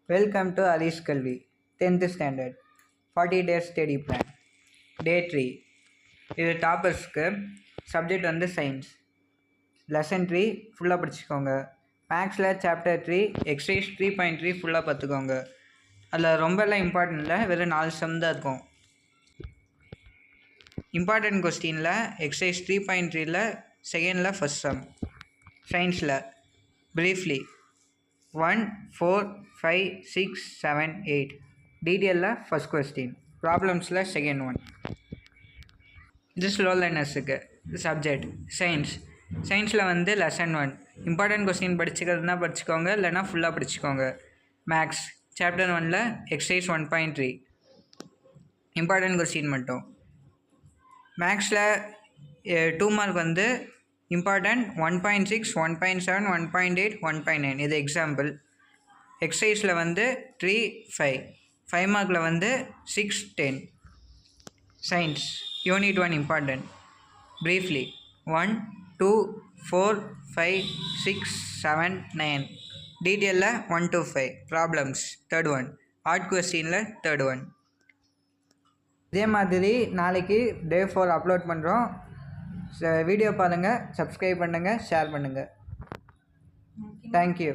Welcome to Ali's Kalvi, 10th standard, 40 days study plan. Day 3. இது டாப்பர்ஸ்க்கு subject வந்து science. Lesson 3 ஃபுல்லாக படிச்சுக்கோங்க. மேக்ஸில் சாப்டர் 3 எக்ஸசைஸ் 3.3 ஃபுல்லாக பார்த்துக்கோங்க. அதில் ரொம்பலாம் இம்பார்ட்டன்ட் இல்லை, வெறும் 4 சம் தான் இருக்கும். இம்பார்ட்டன்ட் கொஸ்டினில் எக்ஸசைஸ் 3.3ல் செகண்டில் ஃபஸ்ட் சம். சயின்ஸில் ப்ரீஃப்லி 1, 4, 5, 6, 7, 8. டீட்டெயிலில் ஃபஸ்ட் கொஸ்டின். ப்ராப்ளம்ஸில் செகண்ட் ஒன். இது ஸ்லோ லேர்னர்ஸுக்கு சப்ஜெக்ட் சயின்ஸ். சயின்ஸில் வந்து லெசன் 1 இம்பார்ட்டன்ட் கொஸ்டின் படிச்சுக்கிறதுனா படிச்சுக்கோங்க, இல்லைனா ஃபுல்லாக படிச்சுக்கோங்க. மேக்ஸ் சாப்டர் 1ல் எக்ஸசைஸ் 1.3 இம்பார்ட்டன்ட் கொஸ்டின் மட்டும். மேக்ஸில் 2 மார்க் வந்து இம்பார்ட்டன்ட் 1.6, 1.7, 1.8, 1.9. இது எக்ஸாம்பிள். எக்ஸசைஸில் வந்து 3, 5. 5 மார்க்கில் வந்து 6, 10. Science unit 1 important. ப்ரீஃப்லி 1, 2, 4, 5, 6, 7, 9. டீட்டெயிலில் 1 to 5. Problems third one. Hard கொஸ்டினில் தேர்ட் ஒன். இதே மாதிரி நாளைக்கு டே 4 அப்லோட் பண்ணுறோம். வீடியோ பாருங்கள், சப்ஸ்கிரைப் பண்ணுங்கள், ஷேர் பண்ணுங்கள். தேங்க்யூ.